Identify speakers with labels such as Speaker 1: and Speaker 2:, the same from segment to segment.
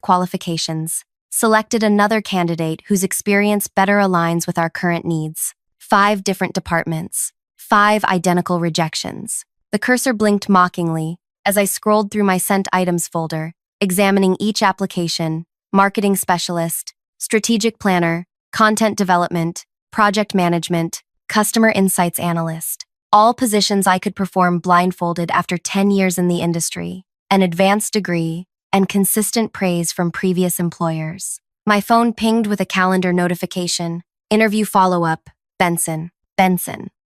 Speaker 1: qualifications. Selected another candidate whose experience better aligns with our current needs. 5 different departments. 5 identical rejections. The cursor blinked mockingly as I scrolled through my sent items folder, examining each application: marketing specialist, strategic planner, content development, project management, customer insights analyst. All positions I could perform blindfolded after 10 years in the industry, an advanced degree, and consistent praise from previous employers. My phone pinged with a calendar notification. Interview follow-up, Benson.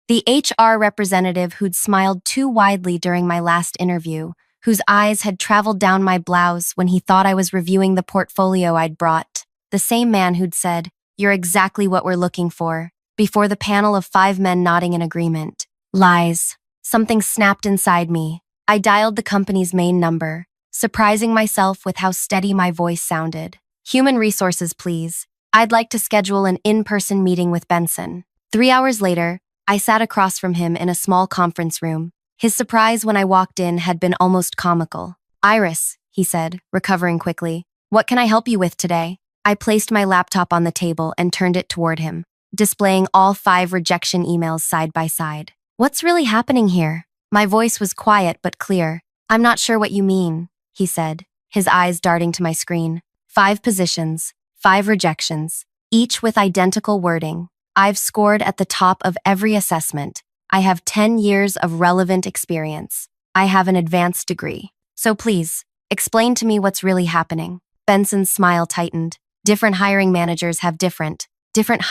Speaker 1: The HR representative who'd smiled too widely during my last interview, whose eyes had traveled down my blouse when he thought I was reviewing the portfolio I'd brought. The same man who'd said, "You're exactly what we're looking for," before the panel of 5 men nodding in agreement. Lies. Something snapped inside me. I dialed the company's main number, surprising myself with how steady my voice sounded. "Human resources, please. I'd like to schedule an in-person meeting with Benson." 3 hours later, I sat across from him in a small conference room. His surprise when I walked in had been almost comical. "Iris," he said, recovering quickly, "what can I help you with today?" I placed my laptop on the table and turned it toward him, displaying all 5 rejection emails side by side. "What's really happening here?" My voice was quiet but clear. "I'm not sure what you mean," he said, his eyes darting to my screen. 5 positions, 5 rejections, each with identical wording. I've scored at the top of every assessment. I have 10 years of relevant experience. I have an advanced degree. So please, explain to me what's really happening. Benson's smile tightened. Different hiring managers have different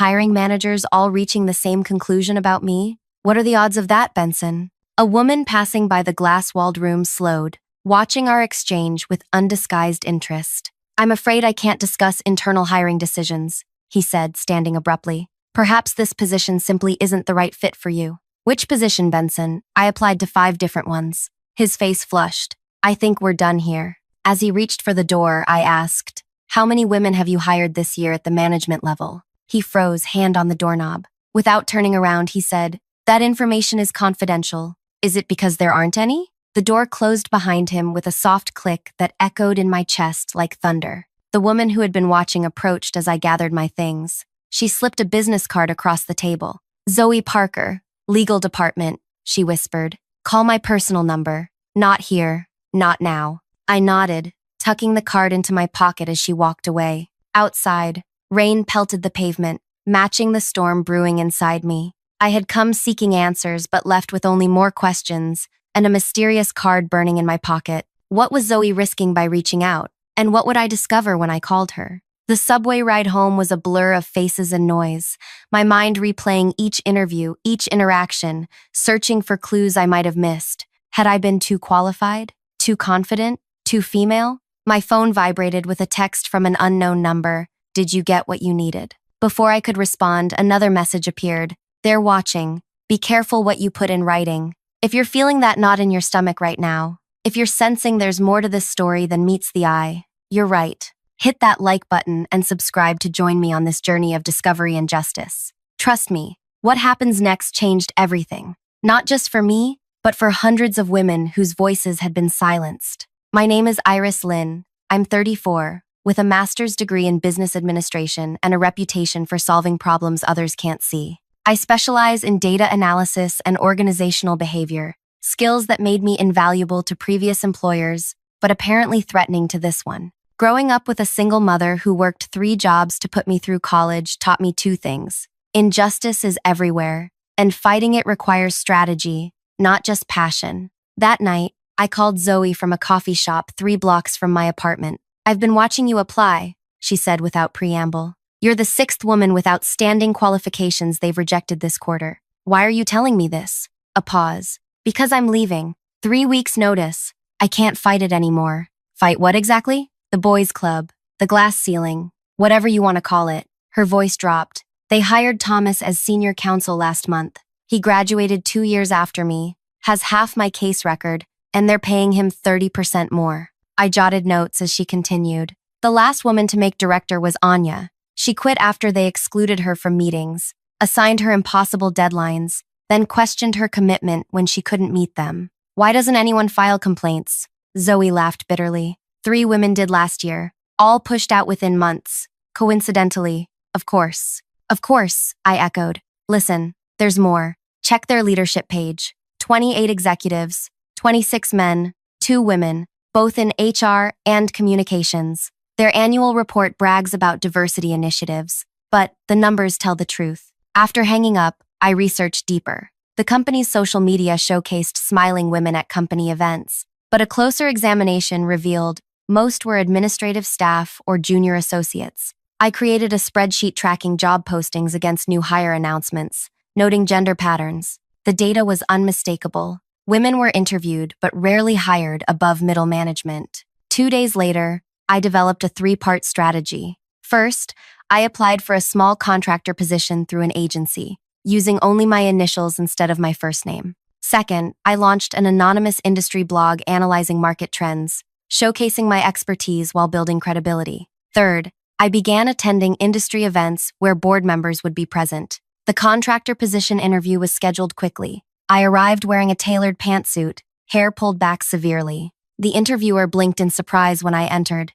Speaker 1: hiring managers all reaching the same conclusion about me? What are the odds of that, Benson? A woman passing by the glass-walled room slowed, watching our exchange with undisguised interest. "I'm afraid I can't discuss internal hiring decisions," he said, standing abruptly. "Perhaps this position simply isn't the right fit for you." "Which position, Benson?" I applied to 5 different ones. His face flushed. "I think we're done here." As he reached for the door, I asked, "How many women have you hired this year at the management level?" He froze, hand on the doorknob. Without turning around, he said, "That information is confidential." "Is it because there aren't any?" The door closed behind him with a soft click that echoed in my chest like thunder. The woman who had been watching approached as I gathered my things. She slipped a business card across the table. "Zoe Parker, Legal Department," she whispered. "Call my personal number. Not here. Not now." I nodded, tucking the card into my pocket as she walked away. Outside, rain pelted the pavement, matching the storm brewing inside me. I had come seeking answers but left with only more questions and a mysterious card burning in my pocket. What was Zoe risking by reaching out? And what would I discover when I called her? The subway ride home was a blur of faces and noise, my mind replaying each interview, each interaction, searching for clues I might have missed. Had I been too qualified? Too confident? Too female? My phone vibrated with a text from an unknown number. "Did you get what you needed?" Before I could respond, another message appeared. "They're watching. Be careful what you put in writing." If you're feeling that knot in your stomach right now, if you're sensing there's more to this story than meets the eye, you're right. Hit that like button and subscribe to join me on this journey of discovery and justice. Trust me, what happens next changed everything. Not just for me, but for hundreds of women whose voices had been silenced. My name is Iris Lynn. I'm 34, with a master's degree in business administration and a reputation for solving problems others can't see. I specialize in data analysis and organizational behavior, skills that made me invaluable to previous employers, but apparently threatening to this one. Growing up with a single mother who worked 3 jobs to put me through college taught me 2 things. Injustice is everywhere, and fighting it requires strategy, not just passion. That night, I called Zoe from a coffee shop 3 blocks from my apartment. "I've been watching you apply," she said without preamble. "You're the 6th woman with outstanding qualifications they've rejected this quarter. Why are you telling me this?" A pause. "Because I'm leaving. 3 weeks' notice. I can't fight it anymore." "Fight what exactly?" "The boys' club, the glass ceiling, whatever you want to call it." Her voice dropped. "They hired Thomas as senior counsel last month. He graduated 2 years after me, has half my case record, and they're paying him 30% more." I jotted notes as she continued. "The last woman to make director was Anya. She quit after they excluded her from meetings, assigned her impossible deadlines, then questioned her commitment when she couldn't meet them. Why doesn't anyone file complaints?" Zoe laughed bitterly. 3 women did last year. all pushed out within months. Coincidentally, of course. Of course, I echoed. Listen, there's more. Check their leadership page. 28 executives, 26 men, 2 women, both in HR and communications. Their annual report brags about diversity initiatives, but the numbers tell the truth. After hanging up, I researched deeper. The company's social media showcased smiling women at company events, but a closer examination revealed most were administrative staff or junior associates. I created a spreadsheet tracking job postings against new hire announcements, noting gender patterns. The data was unmistakable. Women were interviewed but rarely hired above middle management. 2 days later, I developed a 3-part strategy. First, I applied for a small contractor position through an agency, using only my initials instead of my first name. Second, I launched an anonymous industry blog analyzing market trends, showcasing my expertise while building credibility. Third, I began attending industry events where board members would be present. The contractor position interview was scheduled quickly. I arrived wearing a tailored pantsuit, hair pulled back severely. The interviewer blinked in surprise when I entered.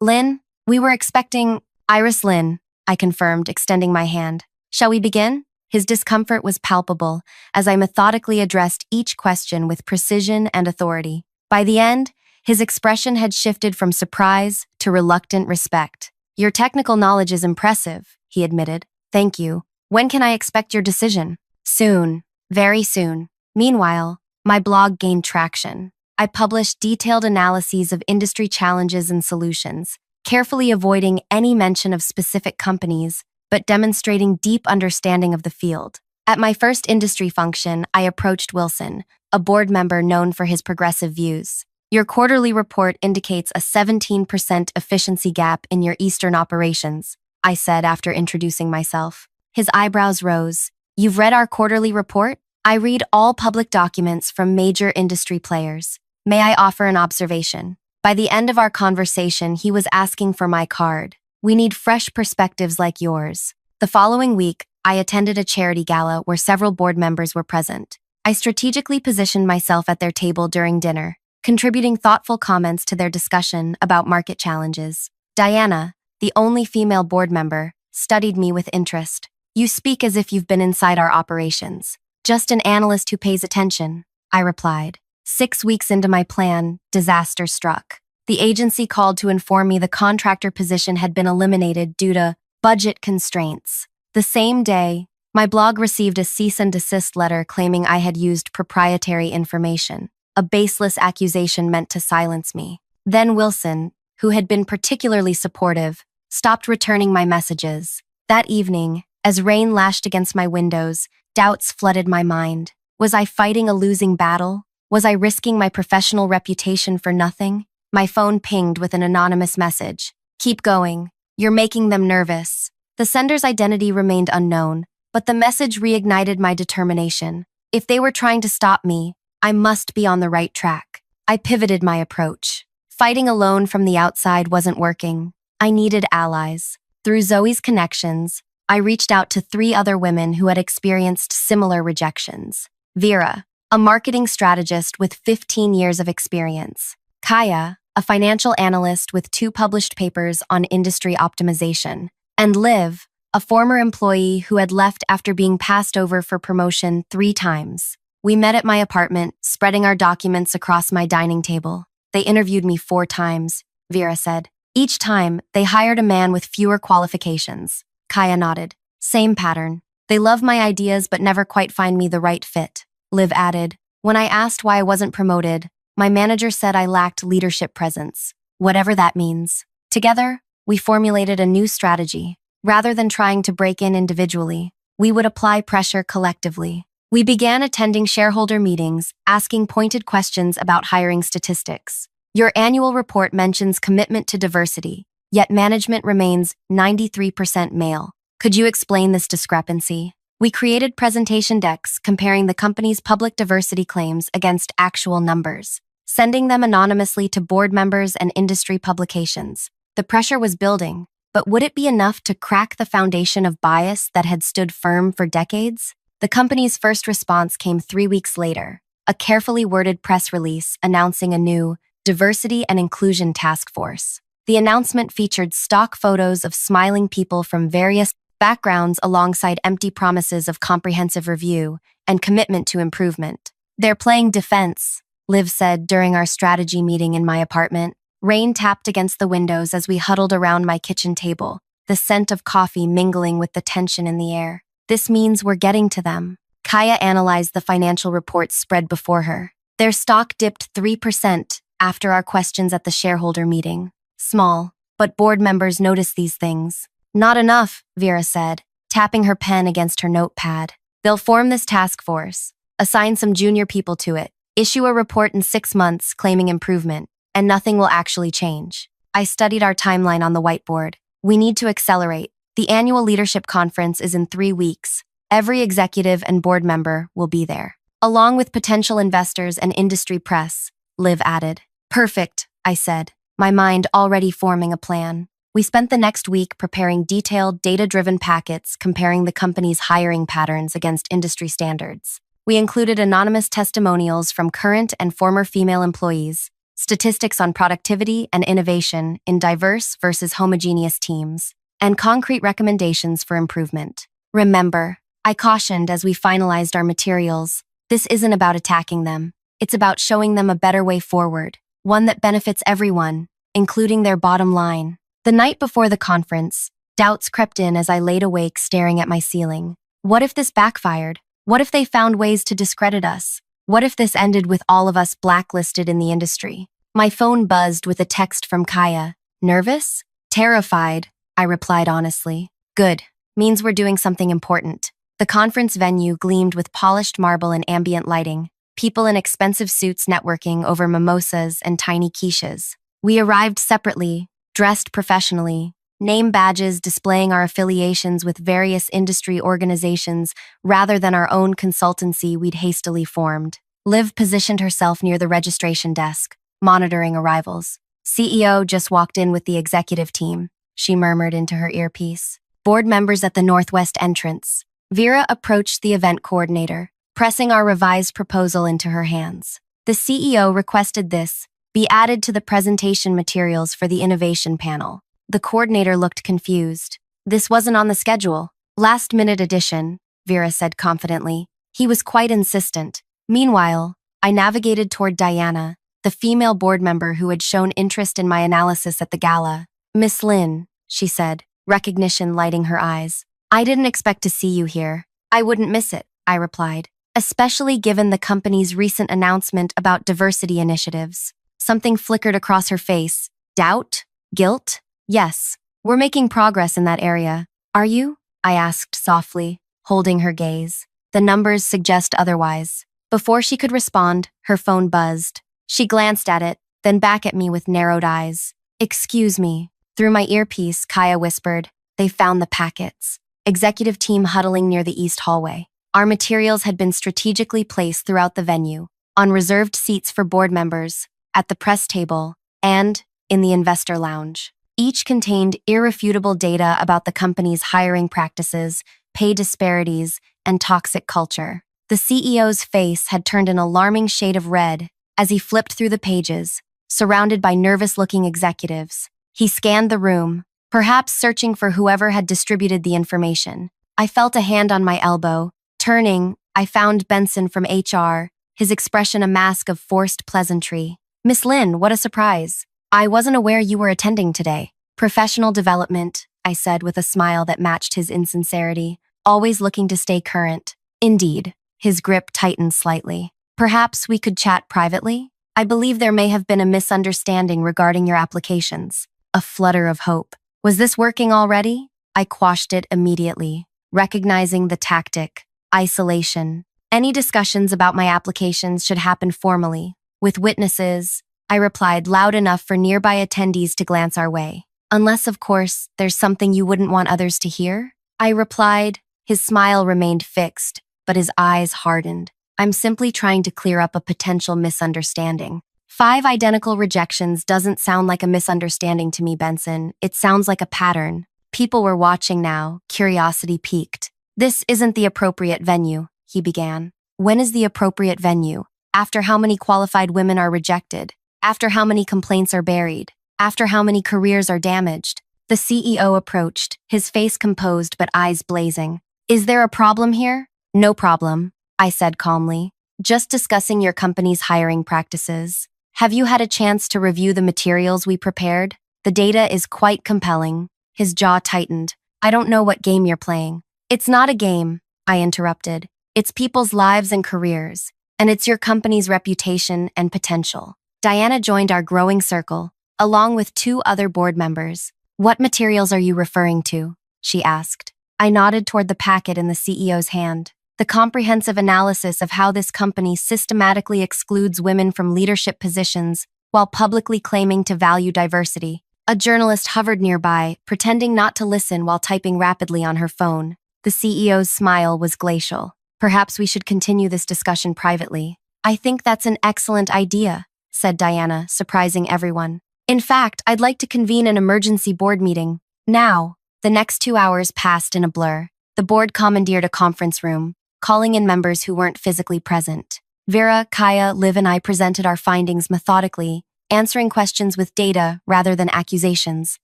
Speaker 1: Lynn, we were expecting Iris Lynn, I confirmed, extending my hand. Shall we begin? His discomfort was palpable as I methodically addressed each question with precision and authority. By the end, his expression had shifted from surprise to reluctant respect. Your technical knowledge is impressive, he admitted. Thank you. When can I expect your decision? Soon. Very soon. Meanwhile, my blog gained traction. I published detailed analyses of industry challenges and solutions, carefully avoiding any mention of specific companies, but demonstrating deep understanding of the field. At my first industry function, I approached Wilson, a board member known for his progressive views. Your quarterly report indicates a 17% efficiency gap in your Eastern operations, I said after introducing myself. His eyebrows rose. You've read our quarterly report? I read all public documents from major industry players. May I offer an observation? By the end of our conversation, he was asking for my card. We need fresh perspectives like yours. The following week, I attended a charity gala where several board members were present. I strategically positioned myself at their table during dinner, contributing thoughtful comments to their discussion about market challenges. Diana, the only female board member, studied me with interest. You speak as if you've been inside our operations. Just an analyst who pays attention, I replied. 6 weeks into my plan, disaster struck. The agency called to inform me the contractor position had been eliminated due to budget constraints. The same day, my blog received a cease and desist letter claiming I had used proprietary information, a baseless accusation meant to silence me. Then Wilson, who had been particularly supportive, stopped returning my messages. That evening, as rain lashed against my windows, doubts flooded my mind. Was I fighting a losing battle? Was I risking my professional reputation for nothing? My phone pinged with an anonymous message. Keep going. You're making them nervous. The sender's identity remained unknown, but the message reignited my determination. If they were trying to stop me, I must be on the right track. I pivoted my approach. Fighting alone from the outside wasn't working. I needed allies. Through Zoe's connections, I reached out to 3 other women who had experienced similar rejections. Vera, a marketing strategist with 15 years of experience. Kaya, a financial analyst with 2 published papers on industry optimization. And Liv, a former employee who had left after being passed over for promotion 3 times. We met at my apartment, spreading our documents across my dining table. They interviewed me 4 times, Vera said. Each time, they hired a man with fewer qualifications. Kaya nodded. Same pattern. They love my ideas but never quite find me the right fit. Liv added. When I asked why I wasn't promoted, my manager said I lacked leadership presence, whatever that means. Together, we formulated a new strategy. Rather than trying to break in individually, we would apply pressure collectively. We began attending shareholder meetings, asking pointed questions about hiring statistics. Your annual report mentions commitment to diversity, yet management remains 93% male. Could you explain this discrepancy? We created presentation decks comparing the company's public diversity claims against actual numbers, sending them anonymously to board members and industry publications. The pressure was building, but would it be enough to crack the foundation of bias that had stood firm for decades? The company's first response came 3 weeks later, a carefully worded press release announcing a new Diversity and Inclusion Task Force. The announcement featured stock photos of smiling people from various backgrounds alongside empty promises of comprehensive review and commitment to improvement. "They're playing defense," Liv said during our strategy meeting in my apartment. Rain tapped against the windows as we huddled around my kitchen table, the scent of coffee mingling with the tension in the air. "This means we're getting to them." Kaya analyzed the financial reports spread before her. Their stock dipped 3% after our questions at the shareholder meeting. Small, but board members noticed these things. "Not enough," Vera said, tapping her pen against her notepad. "They'll form this task force, assign some junior people to it, issue a report in 6 months claiming improvement, and nothing will actually change." I studied our timeline on the whiteboard. We need to accelerate. The annual leadership conference is in 3 weeks. Every executive and board member will be there, along with potential investors and industry press, Liv added. "Perfect," I said, my mind already forming a plan. We spent the next week preparing detailed, data-driven packets comparing the company's hiring patterns against industry standards. We included anonymous testimonials from current and former female employees, statistics on productivity and innovation in diverse versus homogeneous teams, and concrete recommendations for improvement. "Remember," I cautioned as we finalized our materials, "this isn't about attacking them. It's about showing them a better way forward, one that benefits everyone, including their bottom line." The night before the conference, doubts crept in as I laid awake staring at my ceiling. What if this backfired? What if they found ways to discredit us? What if this ended with all of us blacklisted in the industry? My phone buzzed with a text from Kaya. "Nervous?" "Terrified," I replied honestly. "Good. Means we're doing something important." The conference venue gleamed with polished marble and ambient lighting, people in expensive suits networking over mimosas and tiny quiches. We arrived separately, dressed professionally, name badges displaying our affiliations with various industry organizations rather than our own consultancy we'd hastily formed. Liv positioned herself near the registration desk, monitoring arrivals. "CEO just walked in with the executive team," she murmured into her earpiece. "Board members at the northwest entrance." Vera approached the event coordinator, pressing our revised proposal into her hands. "The CEO requested this be added to the presentation materials for the innovation panel." The coordinator looked confused. "This wasn't on the schedule." "Last-minute addition," Vera said confidently. He was quite insistent. Meanwhile, I navigated toward Diana, the female board member who had shown interest in my analysis at the gala. "Miss Lin," she said, recognition lighting her eyes. "I didn't expect to see you here." "I wouldn't miss it," I replied, especially given the company's recent announcement about diversity initiatives. Something flickered across her face. Doubt? Guilt? "Yes, we're making progress in that area. Are you?" I asked softly, holding her gaze. "The numbers suggest otherwise." Before she could respond, her phone buzzed. She glanced at it, then back at me with narrowed eyes. "Excuse me." Through my earpiece, Kaya whispered, "They found the packets." Executive team huddling near the east hallway. Our materials had been strategically placed throughout the venue, on reserved seats for board members, at the press table, and in the investor lounge. Each contained irrefutable data about the company's hiring practices, pay disparities, and toxic culture. The CEO's face had turned an alarming shade of red as he flipped through the pages, surrounded by nervous-looking executives. He scanned the room, perhaps searching for whoever had distributed the information. I felt a hand on my elbow. Turning, I found Benson from HR, his expression a mask of forced pleasantry. "Miss Lin, what a surprise. I wasn't aware you were attending today." "Professional development," I said with a smile that matched his insincerity, always looking to stay current. "Indeed." His grip tightened slightly. "Perhaps we could chat privately? I believe there may have been a misunderstanding regarding your applications." A flutter of hope. Was this working already? I quashed it immediately, recognizing the tactic. Isolation. Any discussions about my applications should happen formally, with witnesses, I replied loud enough for nearby attendees to glance our way. "Unless, of course, there's something you wouldn't want others to hear?" I replied. His smile remained fixed, but his eyes hardened. "I'm simply trying to clear up a potential misunderstanding." 5 identical rejections doesn't sound like a misunderstanding to me, Benson. It sounds like a pattern. People were watching now, curiosity piqued. "This isn't the appropriate venue," he began. "When is the appropriate venue? After how many qualified women are rejected? After how many complaints are buried? after how many careers are damaged. The CEO approached, his face composed but eyes blazing. Is there a problem here? No problem, I said calmly. Just discussing your company's hiring practices. Have you had a chance to review the materials we prepared? The data is quite compelling. His jaw tightened. I don't know what game you're playing. It's not a game, I interrupted. It's people's lives and careers, and it's your company's reputation and potential. Diana joined our growing circle, along with 2 other board members. What materials are you referring to? She asked. I nodded toward the packet in the CEO's hand. The comprehensive analysis of how this company systematically excludes women from leadership positions while publicly claiming to value diversity. A journalist hovered nearby, pretending not to listen while typing rapidly on her phone. The CEO's smile was glacial. Perhaps we should continue this discussion privately. I think that's an excellent idea, said Diana, surprising everyone. In fact, I'd like to convene an emergency board meeting. Now. The next 2 hours passed in a blur. The board commandeered a conference room, calling in members who weren't physically present. Vera, Kaya, Liv, and I presented our findings methodically, answering questions with data rather than accusations.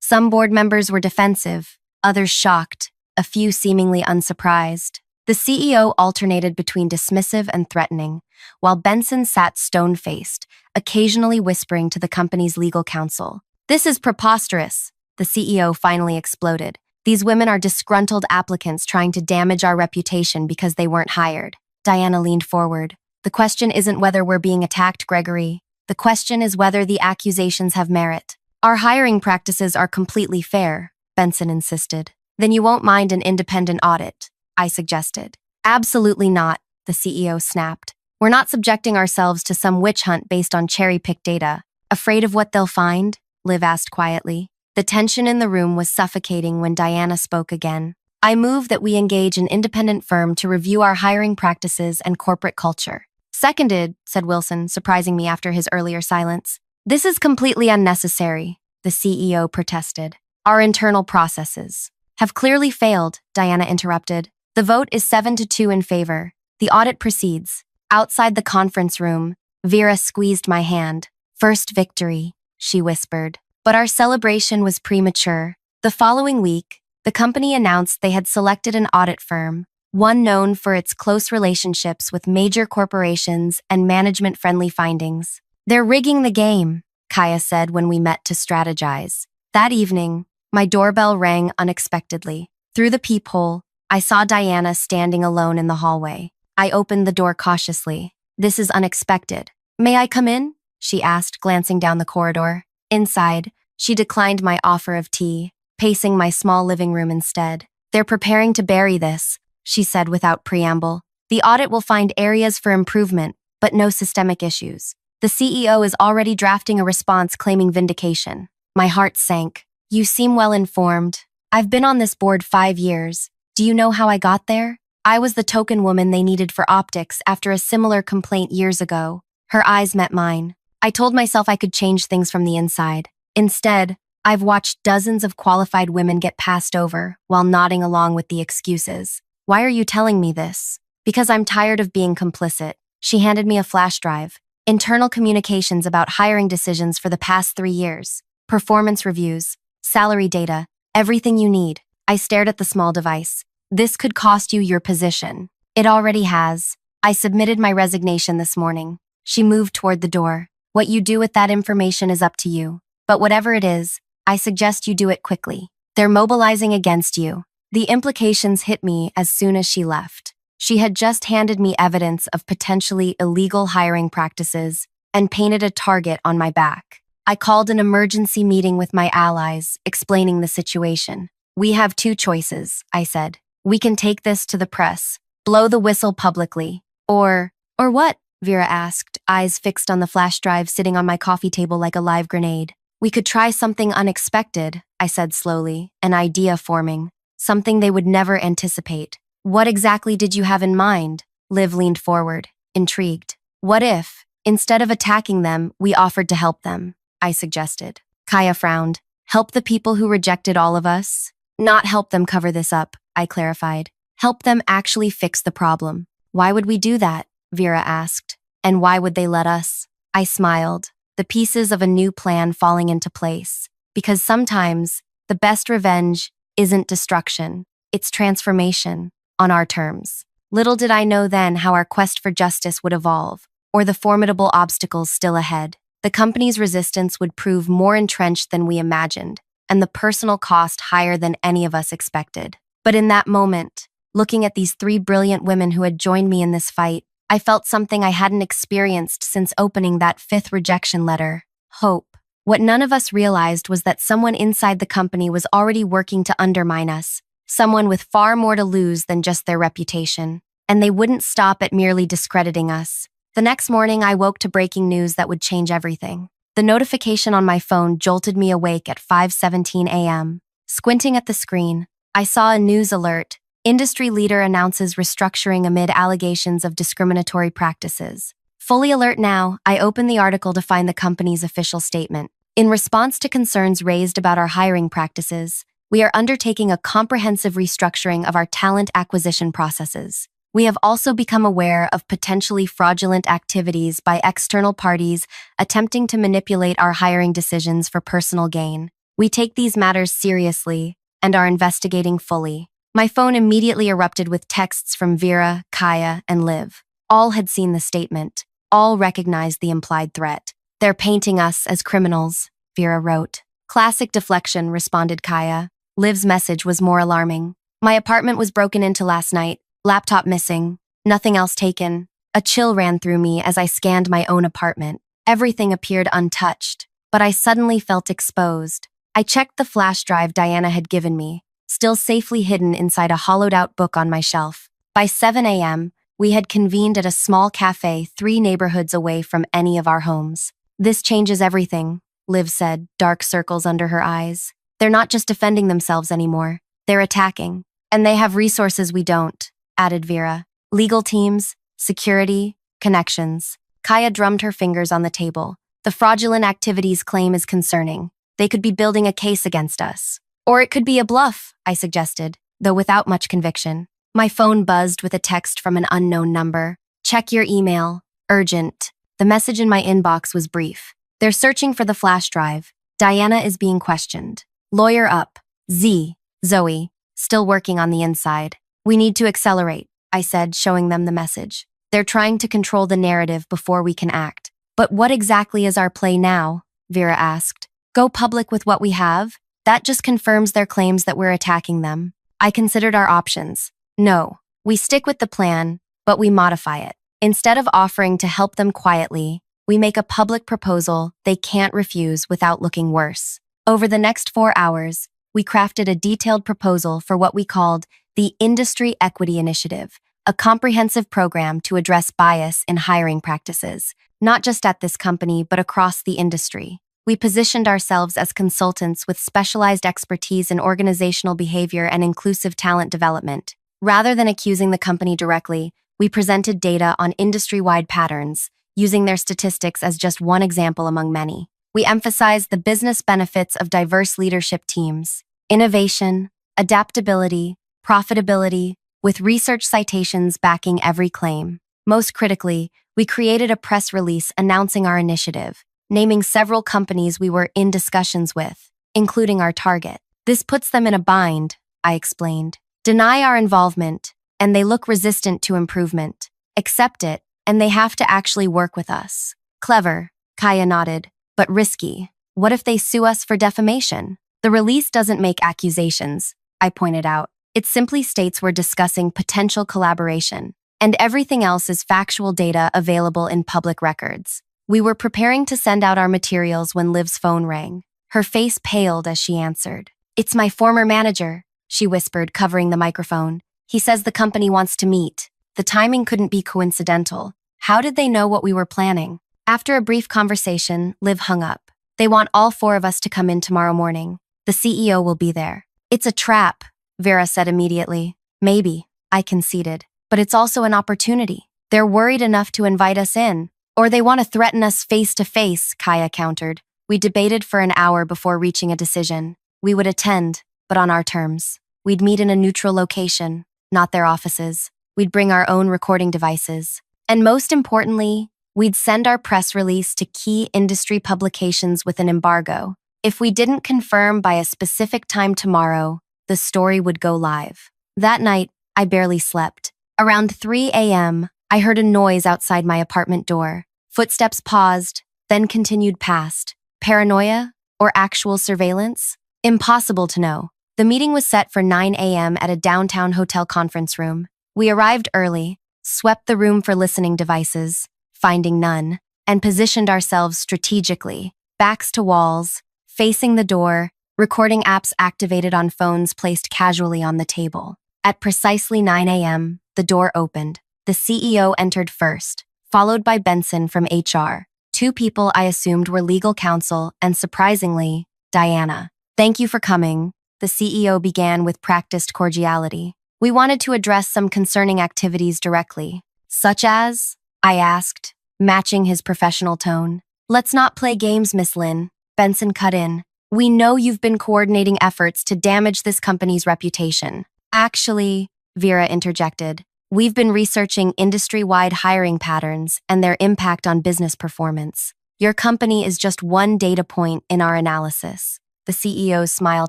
Speaker 1: Some board members were defensive, others shocked, a few seemingly unsurprised. The CEO alternated between dismissive and threatening, while Benson sat stone-faced, occasionally whispering to the company's legal counsel. This is preposterous, the CEO finally exploded. These women are disgruntled applicants trying to damage our reputation because they weren't hired. Diana leaned forward. The question isn't whether we're being attacked, Gregory. The question is whether the accusations have merit. Our hiring practices are completely fair, Benson insisted. Then you won't mind an independent audit, I suggested. Absolutely not, the CEO snapped. We're not subjecting ourselves to some witch hunt based on cherry-picked data. Afraid of what they'll find? Liv asked quietly. The tension in the room was suffocating when Diana spoke again. I move that we engage an independent firm to review our hiring practices and corporate culture. Seconded, said Wilson, surprising me after his earlier silence. This is completely unnecessary, the CEO protested. Our internal processes have clearly failed, Diana interrupted. The vote is 7-2 in favor. The audit proceeds. Outside the conference room, Vera squeezed my hand. First victory, she whispered. But our celebration was premature. The following week, the company announced they had selected an audit firm, one known for its close relationships with major corporations and management-friendly findings. They're rigging the game, Kaya said when we met to strategize. That evening, my doorbell rang unexpectedly. Through the peephole, I saw Diana standing alone in the hallway. I opened the door cautiously. This is unexpected. May I come in? She asked, glancing down the corridor. Inside, she declined my offer of tea, pacing my small living room instead. They're preparing to bury this, she said without preamble. The audit will find areas for improvement, but no systemic issues. The CEO is already drafting a response claiming vindication. My heart sank. You seem well informed. I've been on this board 5 years. Do you know how I got there? I was the token woman they needed for optics after a similar complaint years ago. Her eyes met mine. I told myself I could change things from the inside. Instead, I've watched dozens of qualified women get passed over while nodding along with the excuses. Why are you telling me this? Because I'm tired of being complicit. She handed me a flash drive. Internal communications about hiring decisions for the past 3 years. Performance reviews. Salary data. Everything you need. I stared at the small device. This could cost you your position. It already has. I submitted my resignation this morning. She moved toward the door. What you do with that information is up to you. But whatever it is, I suggest you do it quickly. They're mobilizing against you. The implications hit me as soon as she left. She had just handed me evidence of potentially illegal hiring practices and painted a target on my back. I called an emergency meeting with my allies, explaining the situation. We have 2 choices, I said. We can take this to the press, blow the whistle publicly, or what? Vera asked, eyes fixed on the flash drive sitting on my coffee table like a live grenade. We could try something unexpected, I said slowly, an idea forming, something they would never anticipate. What exactly did you have in mind? Liv leaned forward, intrigued. What if, instead of attacking them, we offered to help them? I suggested. Kaya frowned. Help the people who rejected all of us? Not help them cover this up, I clarified. Help them actually fix the problem. Why would we do that? Vera asked. And why would they let us? I smiled. the pieces of a new plan falling into place. Because sometimes, the best revenge isn't destruction, it's transformation, on our terms. Little did I know then how our quest for justice would evolve, or the formidable obstacles still ahead. The company's resistance would prove more entrenched than we imagined, and the personal cost higher than any of us expected. But in that moment, looking at these three brilliant women who had joined me in this fight, I felt something I hadn't experienced since opening that fifth rejection letter: hope. What none of us realized was that someone inside the company was already working to undermine us, someone with far more to lose than just their reputation. And they wouldn't stop at merely discrediting us. The next morning, I woke to breaking news that would change everything. The notification on my phone jolted me awake at 5:17 a.m. Squinting at the screen, I saw a news alert. Industry leader announces restructuring amid allegations of discriminatory practices. Fully alert now, I opened the article to find the company's official statement. In response to concerns raised about our hiring practices, we are undertaking a comprehensive restructuring of our talent acquisition processes. We have also become aware of potentially fraudulent activities by external parties attempting to manipulate our hiring decisions for personal gain. We take these matters seriously and are investigating fully. My phone immediately erupted with texts from Vera, Kaya, and Liv. All had seen the statement. All recognized the implied threat. "They're painting us as criminals," Vera wrote. "Classic deflection," responded Kaya. Liv's message was more alarming. "My apartment was broken into last night. Laptop missing. Nothing else taken." A chill ran through me as I scanned my own apartment. Everything appeared untouched, but I suddenly felt exposed. I checked the flash drive Diana had given me, still safely hidden inside a hollowed-out book on my shelf. By 7 a.m., we had convened at a small cafe 3 neighborhoods away from any of our homes. "This changes everything," Liv said, dark circles under her eyes. "They're not just defending themselves anymore. They're attacking. And they have resources we don't," added Vera. "Legal teams, security, connections." Kaya drummed her fingers on the table. "The fraudulent activities claim is concerning. They could be building a case against us. Or it could be a bluff," I suggested, though without much conviction. My phone buzzed with a text from an unknown number. "Check your email. Urgent." The message in my inbox was brief. "They're searching for the flash drive. Diana is being questioned. Lawyer up. Zoe. Still working on the inside. We need to accelerate," I said, showing them the message. "They're trying to control the narrative before we can act." "But what exactly is our play now?" Vera asked. "Go public with what we have? That just confirms their claims that we're attacking them." I considered our options. No, we stick with the plan, but we modify it. Instead of offering to help them quietly, we make a public proposal they can't refuse without looking worse. Over the next 4 hours, we crafted a detailed proposal for what we called the Industry Equity Initiative, a comprehensive program to address bias in hiring practices, not just at this company but across the industry. We positioned ourselves as consultants with specialized expertise in organizational behavior and inclusive talent development. Rather than accusing the company directly, we presented data on industry-wide patterns, using their statistics as just one example among many. We emphasized the business benefits of diverse leadership teams, innovation, adaptability, profitability, with research citations backing every claim. Most critically, we created a press release announcing our initiative, naming several companies we were in discussions with, including our target. "This puts them in a bind," I explained. "Deny our involvement, and they look resistant to improvement. Accept it, and they have to actually work with us." "Clever," Kaya nodded, "but risky. What if they sue us for defamation?" "The release doesn't make accusations," I pointed out. "It simply states we're discussing potential collaboration, and everything else is factual data available in public records." We were preparing to send out our materials when Liv's phone rang. Her face paled as she answered. "It's my former manager," she whispered, covering the microphone. "He says the company wants to meet." The timing couldn't be coincidental. How did they know what we were planning? After a brief conversation, Liv hung up. "They want all 4 of us to come in tomorrow morning. The CEO will be there." "It's a trap," Vera said immediately. "Maybe," I conceded. "But it's also an opportunity. They're worried enough to invite us in. Or they want to threaten us face to face," Kaya countered. We debated for an hour before reaching a decision. We would attend, but on our terms. We'd meet in a neutral location, not their offices. We'd bring our own recording devices. And most importantly, We'd send our press release to key industry publications with an embargo. If we didn't confirm by a specific time tomorrow, the story would go live. That night, I barely slept. Around 3 a.m., I heard a noise outside my apartment door. Footsteps paused, then continued past. Paranoia or actual surveillance? Impossible to know. The meeting was set for 9 a.m. at a downtown hotel conference room. We arrived early, swept the room for listening devices, finding none, and positioned ourselves strategically, backs to walls, facing the door, recording apps activated on phones placed casually on the table. At precisely 9 a.m., the door opened. The CEO entered first, followed by Benson from HR, two people I assumed were legal counsel and, surprisingly, Diana. "Thank you for coming," the CEO began with practiced cordiality. "We wanted to address some concerning activities directly." "Such as?" I asked, matching his professional tone. "Let's not play games, Miss Lin," Benson cut in. "We know you've been coordinating efforts to damage this company's reputation." "Actually," Vera interjected, "we've been researching industry-wide hiring patterns and their impact on business performance. Your company is just one data point in our analysis." The CEO's smile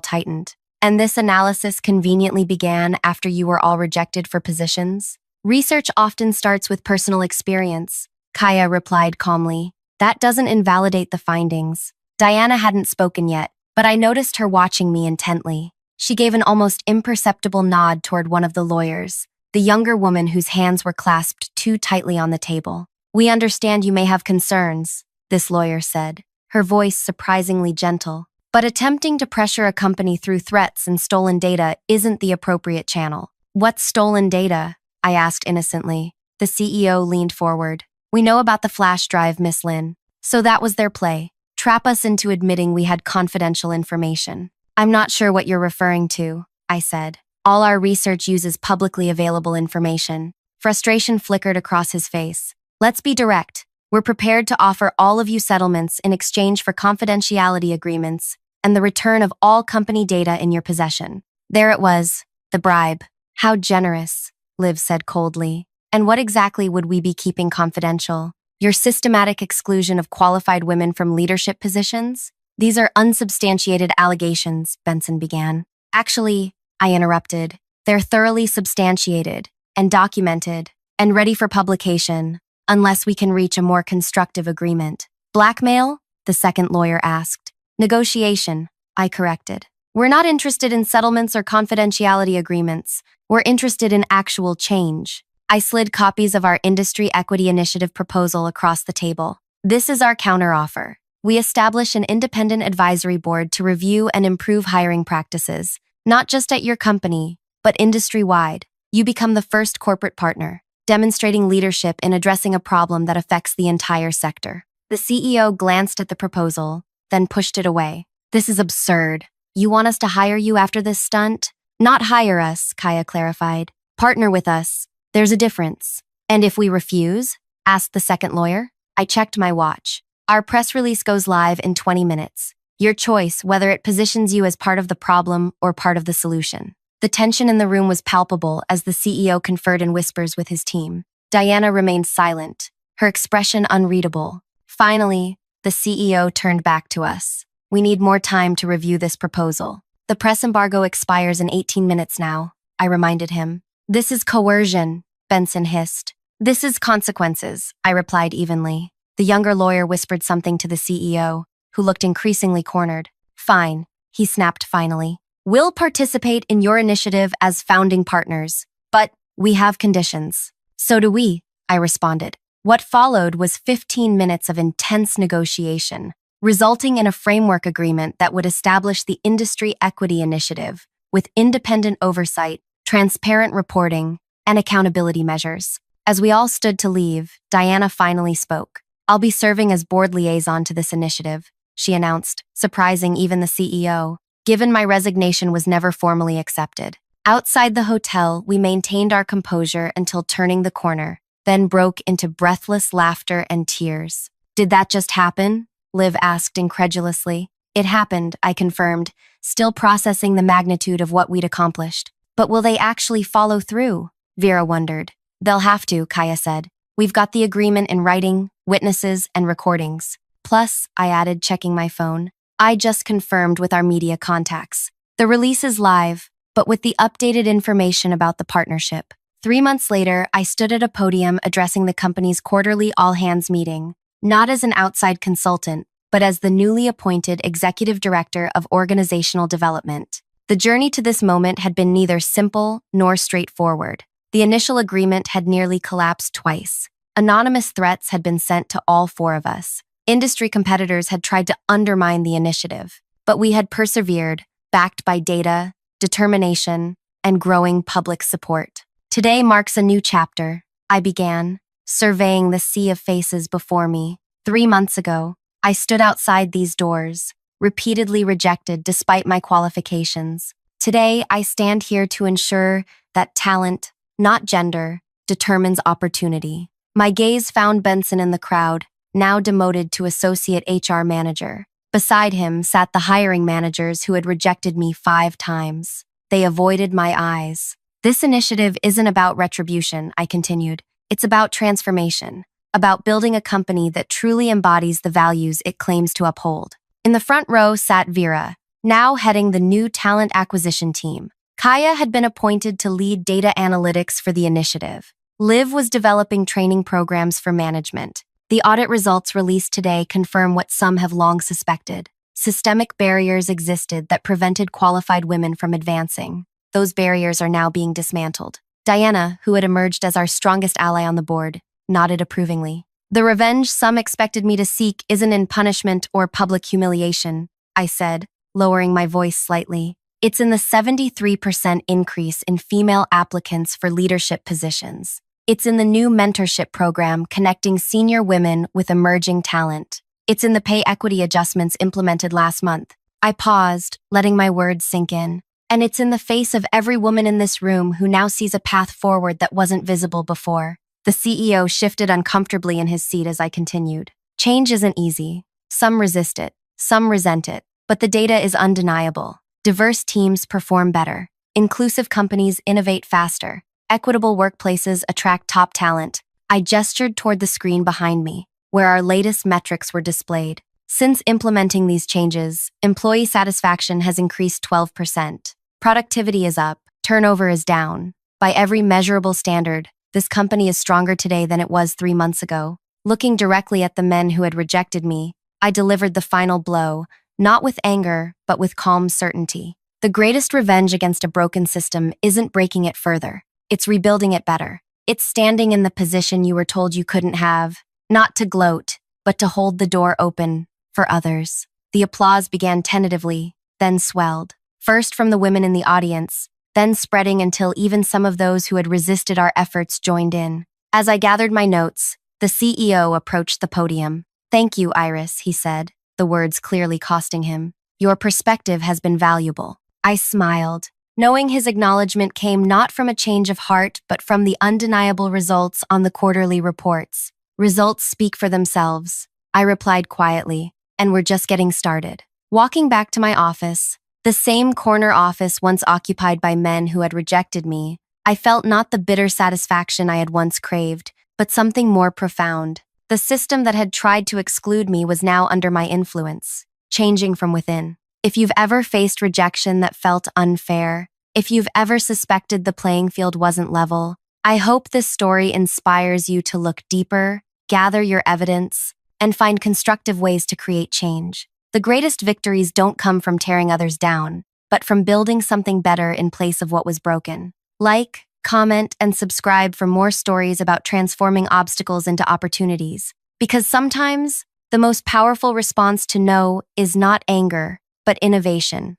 Speaker 1: tightened. "And this analysis conveniently began after you were all rejected for positions?" "Research often starts with personal experience," Kaya replied calmly. "That doesn't invalidate the findings." Diana hadn't spoken yet, but I noticed her watching me intently. She gave an almost imperceptible nod toward one of the lawyers, the younger woman whose hands were clasped too tightly on the table. "We understand you may have concerns," this lawyer said, her voice surprisingly gentle. "But attempting to pressure a company through threats and stolen data isn't the appropriate channel." "What's stolen data?" I asked innocently. The CEO leaned forward. "We know about the flash drive, Miss Lin. So that was their play. Trap us into admitting we had confidential information." "I'm not sure what you're referring to," I said. "All our research uses publicly available information." Frustration flickered across his face. "Let's be direct. We're prepared to offer all of you settlements in exchange for confidentiality agreements and the return of all company data in your possession." There it was, the bribe. "How generous," Liv said coldly. "And what exactly would we be keeping confidential? Your systematic exclusion of qualified women from leadership positions? These are unsubstantiated allegations," Benson began. "Actually," I interrupted, "they're thoroughly substantiated and documented and ready for publication, unless we can reach a more constructive agreement." "Blackmail?" the second lawyer asked. "Negotiation," I corrected. "We're not interested in settlements or confidentiality agreements. We're interested in actual change." I slid copies of our Industry Equity Initiative proposal across the table. "This is our counteroffer. We establish an independent advisory board to review and improve hiring practices, not just at your company, but industry-wide. You become the first corporate partner, demonstrating leadership in addressing a problem that affects the entire sector." The CEO glanced at the proposal, then pushed it away. "This is absurd. You want us to hire you after this stunt?" "Not hire us," Kaya clarified. "Partner with us. There's a difference." "And if we refuse?" asked the second lawyer. I checked my watch. "Our press release goes live in 20 minutes. Your choice whether it positions you as part of the problem or part of the solution." The tension in the room was palpable as the CEO conferred in whispers with his team. Diana remained silent, her expression unreadable. Finally, the CEO turned back to us. "We need more time to review this proposal. The press embargo expires in 18 minutes now," I reminded him. "This is coercion," Benson hissed. "This is consequences," I replied evenly. The younger lawyer whispered something to the CEO, who looked increasingly cornered. "Fine," he snapped finally. "We'll participate in your initiative as founding partners, but we have conditions." "So do we," I responded. What followed was 15 minutes of intense negotiation, resulting in a framework agreement that would establish the Industry Equity Initiative, with independent oversight, transparent reporting, and accountability measures. As we all stood to leave, Diana finally spoke. "I'll be serving as board liaison to this initiative," she announced, surprising even the CEO, given my resignation was never formally accepted. Outside the hotel, we maintained our composure until turning the corner, then broke into breathless laughter and tears. "Did that just happen?" Liv asked incredulously. "It happened," I confirmed, still processing the magnitude of what we'd accomplished. "But will they actually follow through?" Vera wondered. "They'll have to," Kaya said. We've got the agreement in writing, witnesses, and recordings. Plus, I added, checking my phone, I just confirmed with our media contacts. The release is live, but with the updated information about the partnership. 3 months later, I stood at a podium addressing the company's quarterly all-hands meeting, not as an outside consultant, but as the newly appointed Executive Director of Organizational Development. The journey to this moment had been neither simple nor straightforward. The initial agreement had nearly collapsed twice. Anonymous threats had been sent to all four of us. Industry competitors had tried to undermine the initiative, but we had persevered, backed by data, determination, and growing public support. Today marks a new chapter, I began, surveying the sea of faces before me. 3 months ago, I stood outside these doors, repeatedly rejected despite my qualifications. Today, I stand here to ensure that talent, not gender, determines opportunity. My gaze found Benson in the crowd, now demoted to Associate HR Manager. Beside him sat the hiring managers who had rejected me 5 times. They avoided my eyes. This initiative isn't about retribution, I continued. It's about transformation, about building a company that truly embodies the values it claims to uphold. In the front row sat Vera, now heading the new talent acquisition team. Kaya had been appointed to lead data analytics for the initiative. Liv was developing training programs for management. The audit results released today confirm what some have long suspected. Systemic barriers existed that prevented qualified women from advancing. Those barriers are now being dismantled. Diana, who had emerged as our strongest ally on the board, nodded approvingly. The revenge some expected me to seek isn't in punishment or public humiliation, I said, lowering my voice slightly. It's in the 73% increase in female applicants for leadership positions. It's in the new mentorship program connecting senior women with emerging talent. It's in the pay equity adjustments implemented last month. I paused, letting my words sink in. And it's in the face of every woman in this room who now sees a path forward that wasn't visible before. The CEO shifted uncomfortably in his seat as I continued. Change isn't easy. Some resist it, some resent it, but the data is undeniable. Diverse teams perform better. Inclusive companies innovate faster. Equitable workplaces attract top talent. I gestured toward the screen behind me, where our latest metrics were displayed. Since implementing these changes, employee satisfaction has increased 12%. Productivity is up, turnover is down. By every measurable standard, this company is stronger today than it was 3 months ago. Looking directly at the men who had rejected me, I delivered the final blow, not with anger, but with calm certainty. The greatest revenge against a broken system isn't breaking it further. It's rebuilding it better. It's standing in the position you were told you couldn't have, not to gloat, but to hold the door open for others. The applause began tentatively, then swelled, first from the women in the audience, then spreading until even some of those who had resisted our efforts joined in. As I gathered my notes, the CEO approached the podium. "Thank you, Iris," he said, the words clearly costing him. "Your perspective has been valuable." I smiled, knowing his acknowledgement came not from a change of heart, but from the undeniable results on the quarterly reports. Results speak for themselves, I replied quietly, and we're just getting started. Walking back to my office, the same corner office once occupied by men who had rejected me, I felt not the bitter satisfaction I had once craved, but something more profound. The system that had tried to exclude me was now under my influence, changing from within. If you've ever faced rejection that felt unfair, if you've ever suspected the playing field wasn't level, I hope this story inspires you to look deeper, gather your evidence, and find constructive ways to create change. The greatest victories don't come from tearing others down, but from building something better in place of what was broken. Like, comment, and subscribe for more stories about transforming obstacles into opportunities. Because sometimes, the most powerful response to no is not anger, but innovation.